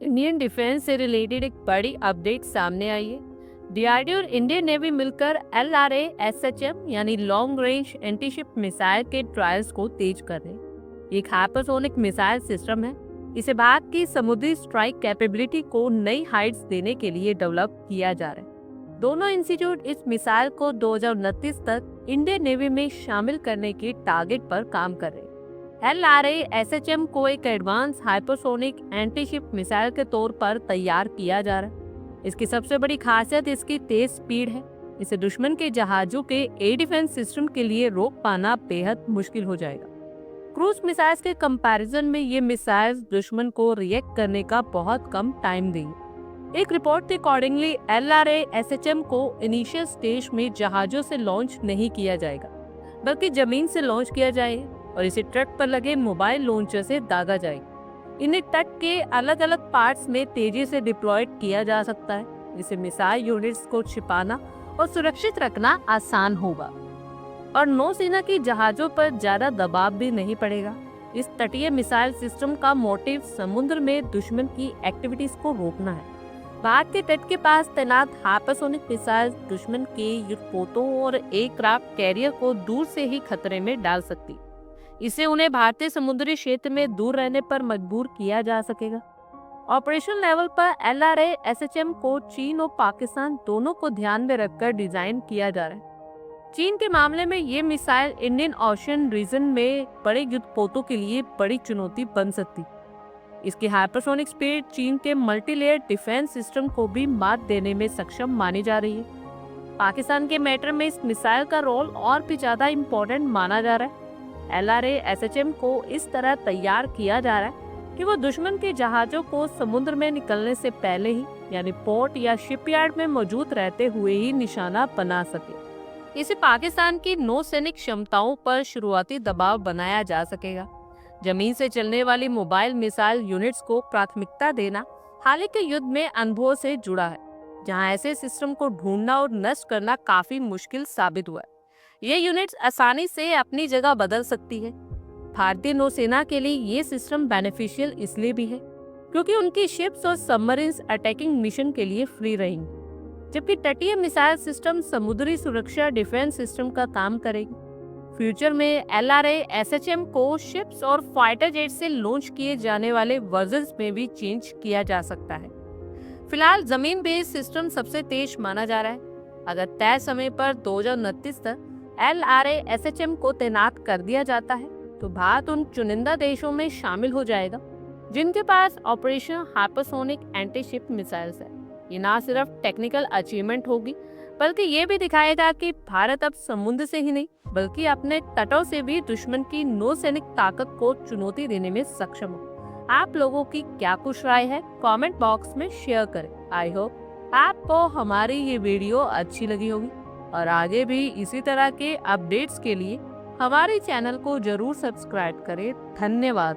Indian defence से related एक बड़ी अपडेट सामने आई है। डीआरडीओ और इंडियन नेवी मिलकर LRA-SHM यानी लॉन्ग रेंज एंटीशिप मिसाइल के ट्रायल्स को तेज कर रहे हैं। ये एक हाइपरसोनिक मिसाइल सिस्टम है। इसे भारत की समुद्री स्ट्राइक कैपेबिलिटी को नई हाइट्स देने के लिए डेवलप किया जा रहा है। दोनों इंस्टीट्यूट इस मिसाइल को 2029 तक इंडियन नेवी में शामिल करने के टारगेट पर काम कर रहे हैं। LRA-SHM को एक एडवांस हाइपरसोनिक एंटीशिप मिसाइल के तौर पर तैयार किया जा रहा है। इसकी सबसे बड़ी खासियत इसकी तेज स्पीड है। इसे दुश्मन के जहाजों के एयर डिफेंस सिस्टम के लिए रोक पाना बेहद मुश्किल हो जाएगा। क्रूज मिसाइल्स के कंपैरिजन में ये मिसाइल्स दुश्मन को रिएक्ट करने का बहुत कम टाइम देंगे। एक रिपोर्ट के अकॉर्डिंगली LRA-SHM को इनिशियल स्टेज में जहाजों से लॉन्च नहीं किया जाएगा, बल्कि जमीन से लॉन्च किया जाएगा और इसे ट्रक पर लगे मोबाइल लॉन्चर से दागा जाएगा। इन्हें तट के अलग अलग पार्ट्स में तेजी से डिप्लॉयड किया जा सकता है। इसे मिसाइल यूनिट्स को छिपाना और सुरक्षित रखना आसान होगा और नौसेना की जहाजों पर ज्यादा दबाव भी नहीं पड़ेगा। इस तटीय मिसाइल सिस्टम का मोटिव समुद्र में दुश्मन की एक्टिविटीज को रोकना है। भारत के तट के पास तैनात हाइपरसोनिक मिसाइल दुश्मन के युद्धपोतों और एयरक्राफ्ट कैरियर को दूर से ही खतरे में डाल सकती। इससे उन्हें भारतीय समुद्री क्षेत्र में दूर रहने पर मजबूर किया जा सकेगा। ऑपरेशन लेवल पर LRA-SHM को चीन और पाकिस्तान दोनों को ध्यान में रखकर डिजाइन किया जा रहा है। चीन के मामले में ये मिसाइल इंडियन ओशन रीजन में बड़े युद्धपोतों के लिए बड़ी चुनौती बन सकती। इसकी हाइपरसोनिक स्पीड चीन के मल्टीलेयर डिफेंस सिस्टम को भी मात देने में सक्षम मानी जा रही है। पाकिस्तान के मैटर में इस मिसाइल का रोल और भी ज्यादा इम्पोर्टेंट माना जा रहा है। LRA-SHM को इस तरह तैयार किया जा रहा है कि वो दुश्मन के जहाजों को समुद्र में निकलने से पहले ही यानी पोर्ट या शिपयार्ड में मौजूद रहते हुए ही निशाना बना सके। इसे पाकिस्तान की नौसैनिक क्षमताओं पर शुरुआती दबाव बनाया जा सकेगा। जमीन से चलने वाली मोबाइल मिसाइल यूनिट्स को प्राथमिकता देना हाल के युद्ध में अनुभव से जुड़ा है, जहां ऐसे सिस्टम को ढूंढना और नष्ट करना काफी मुश्किल साबित हुआ है। ये यूनिट्स आसानी से अपनी जगह बदल सकती है। भारतीय नौसेना के लिए ये सिस्टम बेनिफिशियल इसलिए भी है क्योंकि उनकी शिप्स और सबमरीन्स अटैकिंग मिशन के लिए फ्री रहेंगी, जबकि तटीय मिसाइल सिस्टम समुद्री सुरक्षा डिफेंस सिस्टम का काम करेगी। फ्यूचर में LRA-SHM को शिप्स और फाइटर जेट से लॉन्च किए जाने वाले वर्जन्स में भी चेंज किया जा सकता है। फिलहाल जमीन बेस्ड सिस्टम सबसे तेज माना जा रहा है। अगर तय समय पर 2029 तक LRA-SHM को तैनात कर दिया जाता है तो भारत उन चुनिंदा देशों में शामिल हो जाएगा जिनके पास ऑपरेशन हाइपरसोनिक एंटीशिप मिसाइल्स है। ये ना सिर्फ टेक्निकल अचीवमेंट होगी, बल्कि ये भी दिखाएगा कि भारत अब समुद्र से ही नहीं बल्कि अपने तटों से भी दुश्मन की नौसैनिक ताकत को चुनौती देने में सक्षम हो। आप लोगों की क्या कुछ राय है, कमेंट बॉक्स में शेयर करें। आई होप आपको हमारी ये वीडियो अच्छी लगी होगी और आगे भी इसी तरह के अपडेट्स के लिए हमारे चैनल को जरूर सब्सक्राइब करें। धन्यवाद।